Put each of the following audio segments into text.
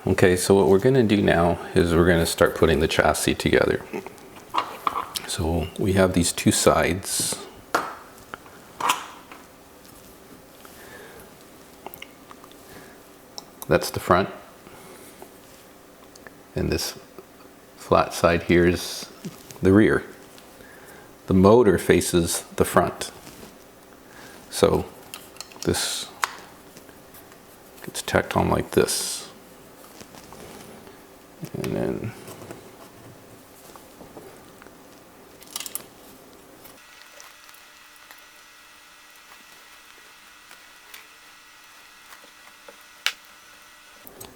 Okay, so what we're going to do now is we're going to start putting the chassis together. So we have these two sides. That's the front. And this flat side here is the rear. The motor faces the front. So this gets tacked on like this. And then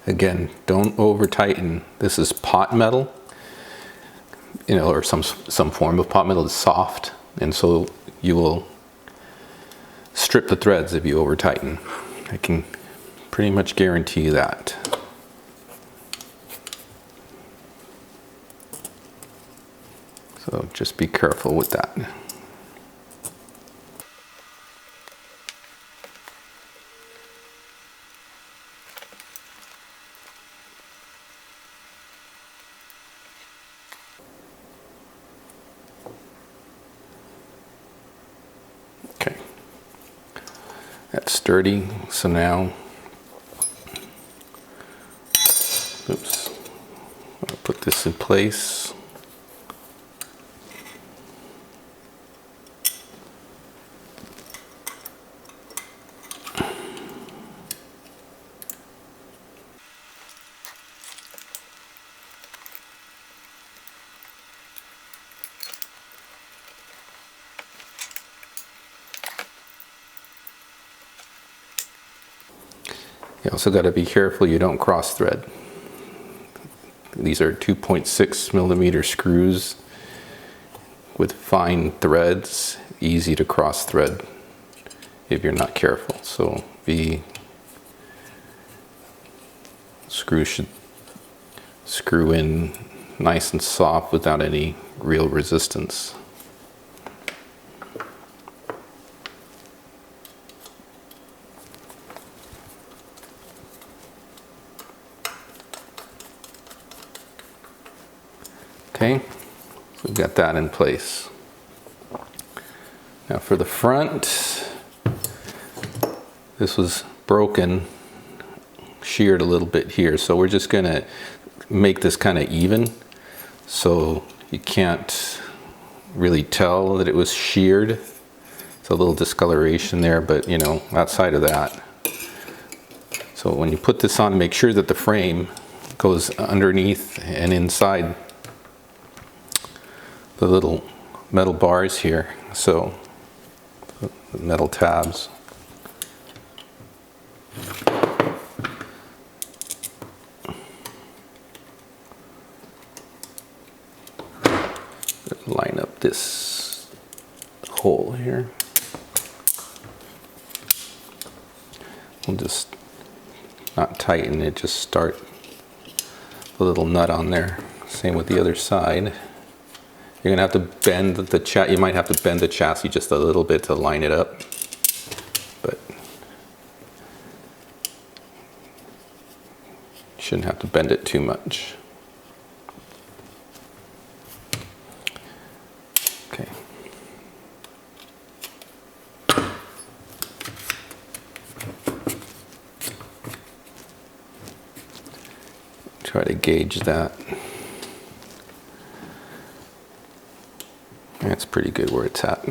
again, don't over tighten. This is pot metal, you know, or some form of pot metal. Is soft, and so you will strip the threads if you over tighten. I can pretty much guarantee that. So just be careful with that. Okay, that's sturdy. So now, oops, I'll put this in place. You also got to be careful you don't cross thread. These are 2.6 millimeter screws with fine threads, easy to cross thread if you're not careful. So the screw should screw in nice and soft without any real resistance. Okay, so we've got that in place. Now for the front, this was broken, sheared a little bit here, so we're just going to make this kind of even so you can't really tell that it was sheared. It's a little discoloration there, but you know, outside of that. So when you put this on, make sure that the frame goes underneath and inside the little metal bars here, so the metal tabs. Line up this hole here. We'll just not tighten it, just start the little nut on there. Same with the other side. You're gonna have to bend the you might have to bend the chassis just a little bit to line it up, but you shouldn't have to bend it too much. Okay. Try to gauge that. That's pretty good where it's at.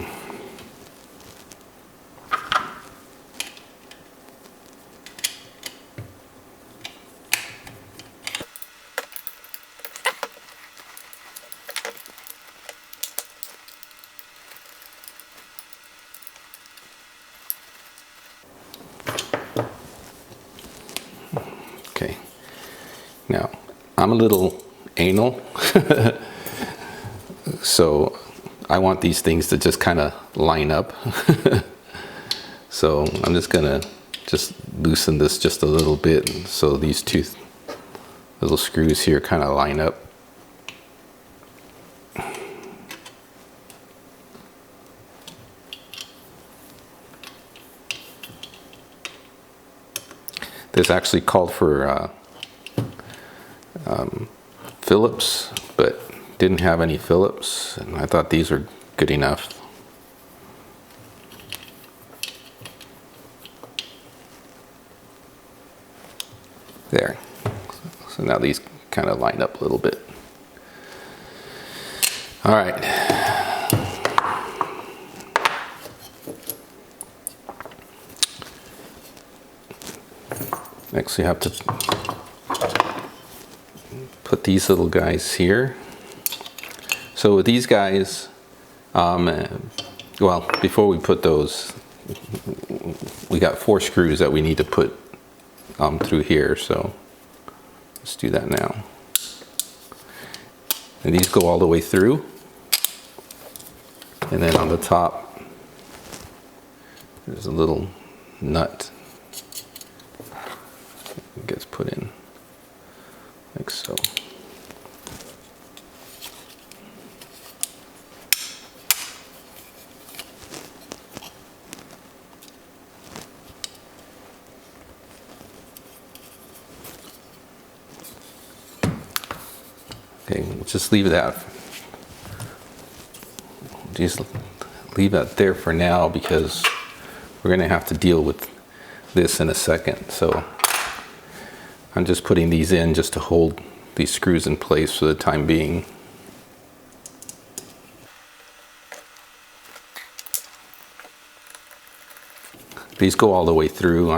Okay. Now, I'm a little anal, so I want these things to just kind of line up. So I'm just gonna loosen this just a little bit so these two little screws here kind of line up. This actually called for Phillips, but didn't have any Phillips, and I thought these were good enough. There. So now these kind of line up a little bit. All right. Next we have to put these little guys here. So with these guys, well, before we put those, we got 4 screws that we need to put through here, so let's do that now. And these go all the way through, and then on the top there's a little nut that gets put in like so. Okay, we'll just leave that. Just leave that there for now because we're going to have to deal with this in a second. So I'm just putting these in just to hold these screws in place for the time being. These go all the way through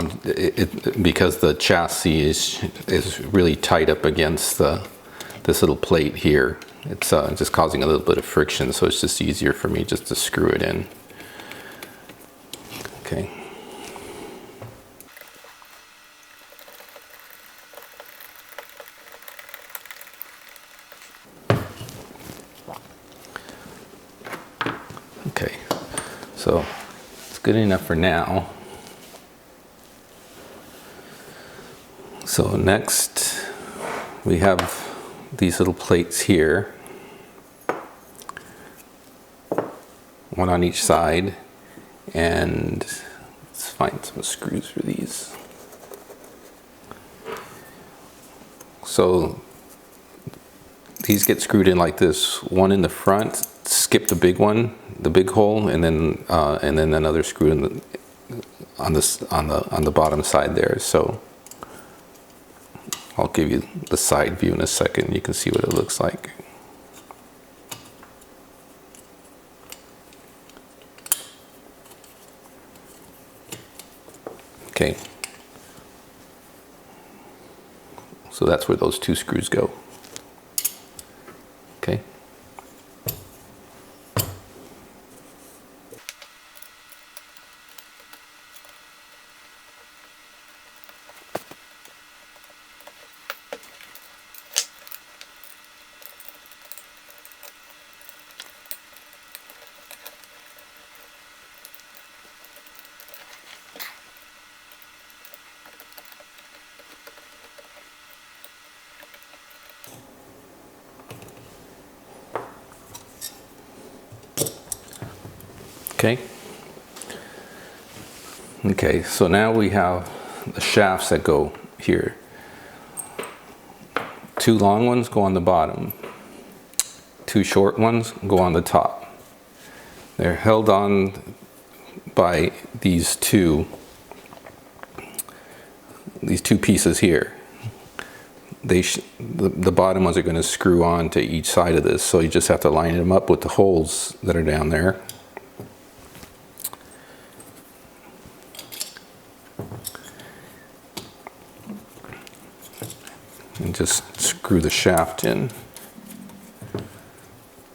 because the chassis is really tight up against this little plate here. It's just causing a little bit of friction, so it's just easier for me just to screw it in. Okay. Okay, so it's good enough for now. So next we have these little plates here, one on each side, and let's find some screws for these. So these get screwed in like this, one in the front, skip the big one, the big hole, and then another screw in on the bottom side there. So I'll give you the side view in a second. You can see what it looks like. Okay. So that's where those 2 screws go. Okay. Okay. Okay, so now we have the shafts that go here. 2 long ones go on the bottom. 2 short ones go on the top. They're held on by these two pieces here. The bottom ones are going to screw on to each side of this, so you just have to line them up with the holes that are down there. And just screw the shaft in.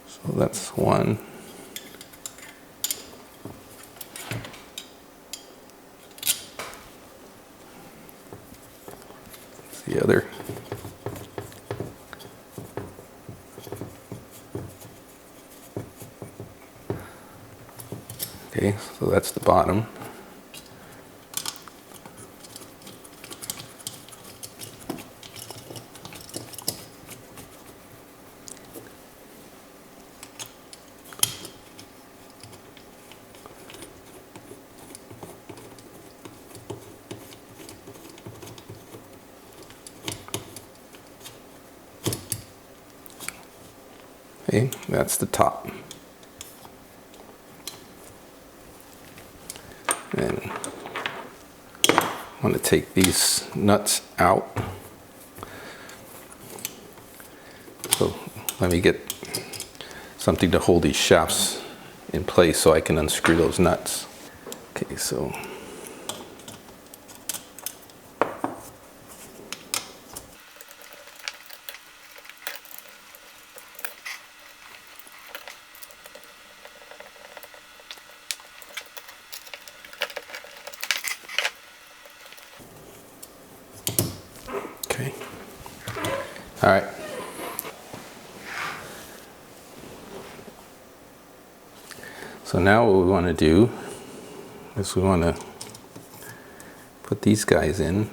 So that's one. That's the other. Okay, so that's the bottom. Okay, that's the top. And I want to take these nuts out. So let me get something to hold these shafts in place so I can unscrew those nuts. Okay, so okay. All right. So now what we want to do is we want to put these guys in.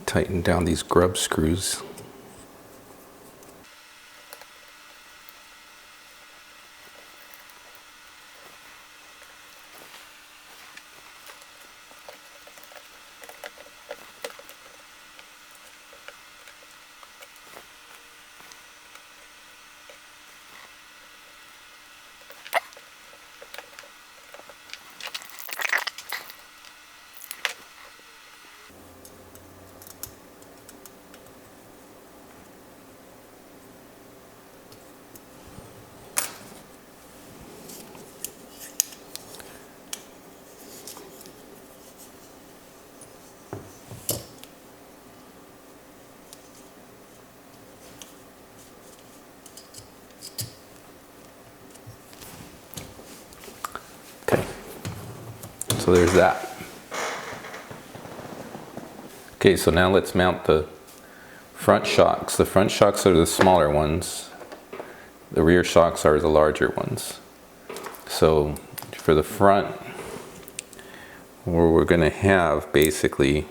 Tighten down these grub screws. Okay, so there's that. Okay, so now let's mount the front shocks. The front shocks are the smaller ones. The rear shocks are the larger ones. So for the front, what we're going to have basically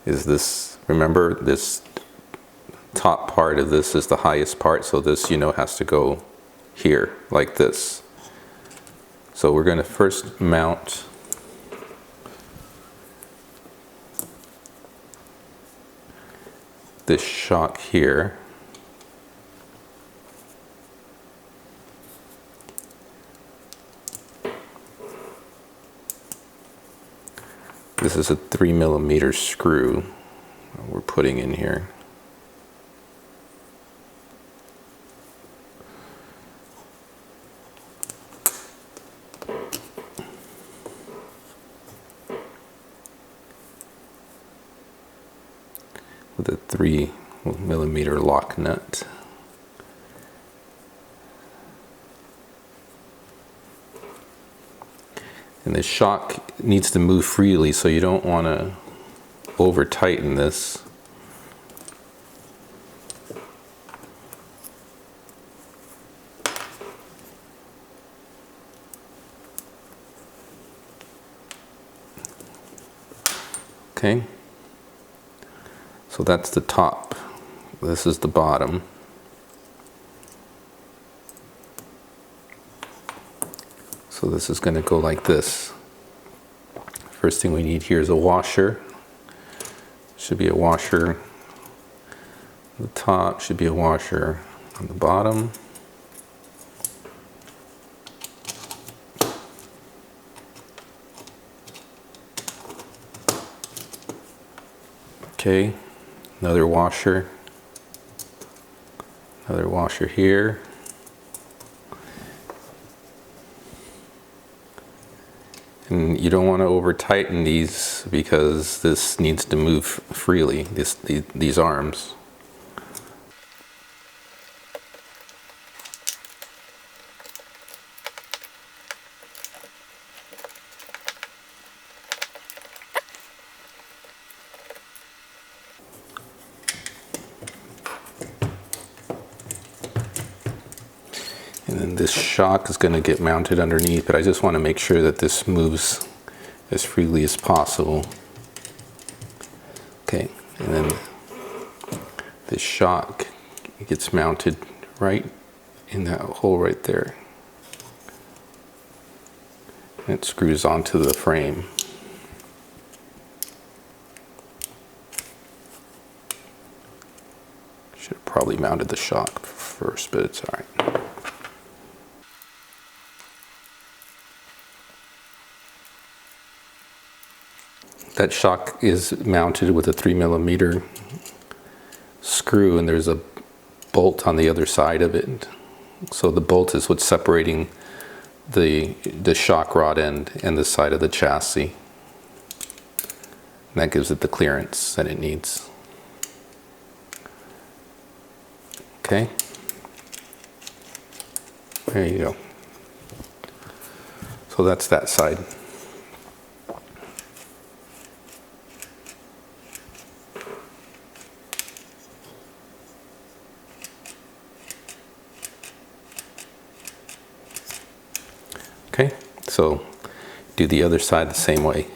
is this, remember this top part of this is the highest part, so this, you know, has to go here like this. So we're going to first mount this shock here. This is a 3mm screw we're putting in here. With a 3mm lock nut. And the shock needs to move freely, so you don't want to over tighten this. Okay, so that's the top. This is the bottom. So this is going to go like this. First thing we need here is a washer. Should be a washer on the top, should be a washer on the bottom. Okay, another washer here. And you don't want to over tighten these because this needs to move freely, these arms. And then this shock is going to get mounted underneath, but I just want to make sure that this moves as freely as possible. Okay, and then this shock gets mounted right in that hole right there. And it screws onto the frame. probably mounted the shock first, but it's all right. That shock is mounted with a 3mm screw, and there's a bolt on the other side of it. So the bolt is what's separating the shock rod end and the side of the chassis. And that gives it the clearance that it needs. Okay. There you go. So that's that side. Okay, so do the other side the same way.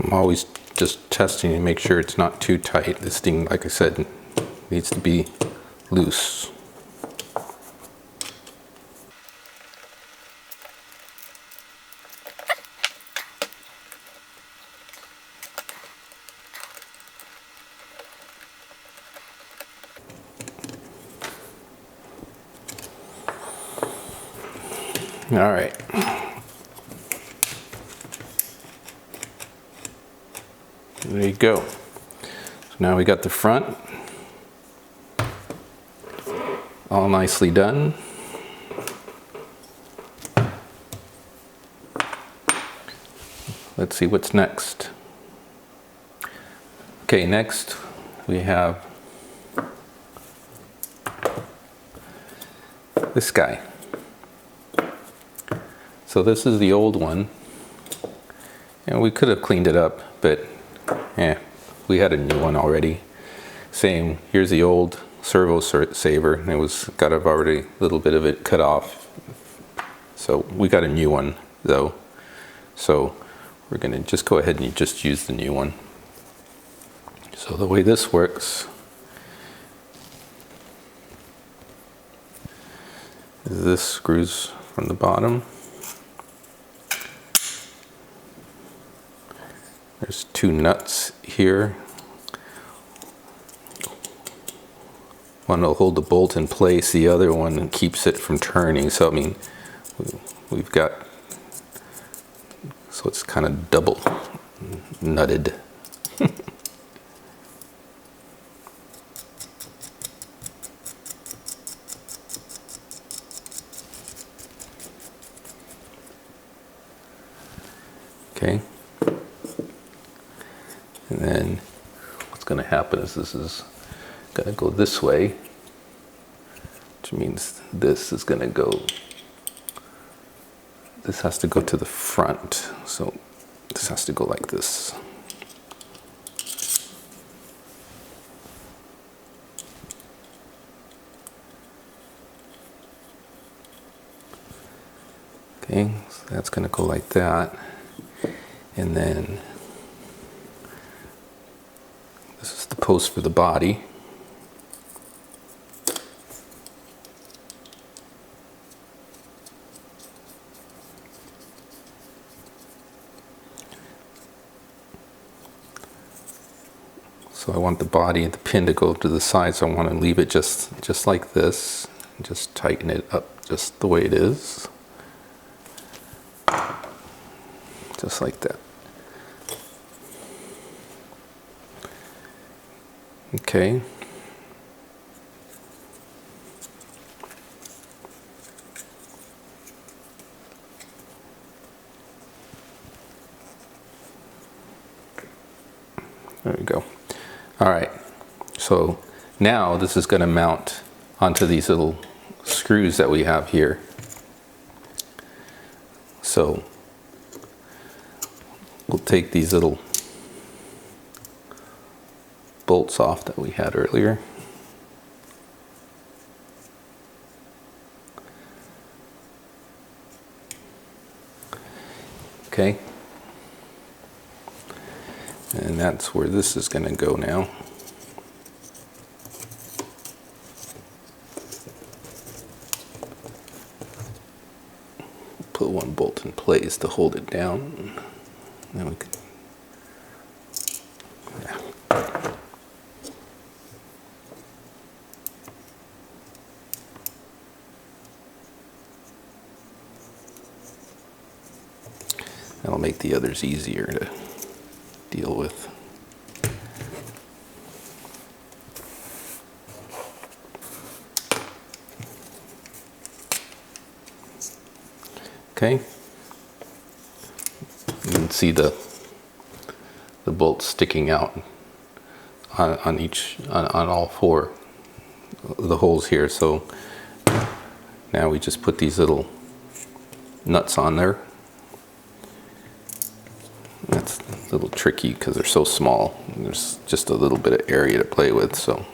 I'm always just testing to make sure it's not too tight. This thing, like I said, needs to be loose. All right. There you go. So now we got the front all nicely done. Let's see what's next. Okay, next we have this guy. So this is the old one, and we could have cleaned it up, but we had a new one already. Same, here's the old servo saver, and it was got already a little bit of it cut off. So we got a new one though. So we're gonna just go ahead and just use the new one. So the way this works is this screws from the bottom. There's two nuts here. One will hold the bolt in place, the other one keeps it from turning. So I mean, we've got, so it's kind of double nutted. Okay. And then what's going to happen is this is going to go this way, which means this is going to go this has to go to the front, so this has to go like this. Okay, so that's going to go like that, and then this is the post for the body. So I want the body and the pin to go to the side, so I want to leave it just like this. Just tighten it up just the way it is. Just like that. Okay. There we go. All right, so now this is going to mount onto these little screws that we have here. So we'll take these little bolts off that we had earlier. Okay. And that's where this is going to go now. Put one bolt in place to hold it down. Then we can. Yeah. That'll make the others easier to deal with. Okay, you can see the bolts sticking out on all four of the holes here. So now we just put these little nuts on there. That's a little tricky because they're so small. There's just a little bit of area to play with, so.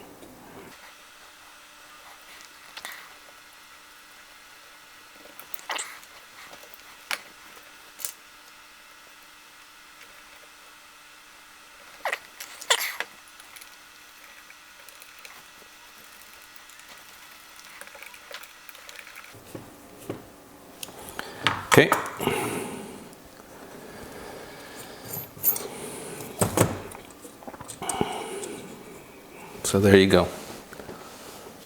Okay. So there you go.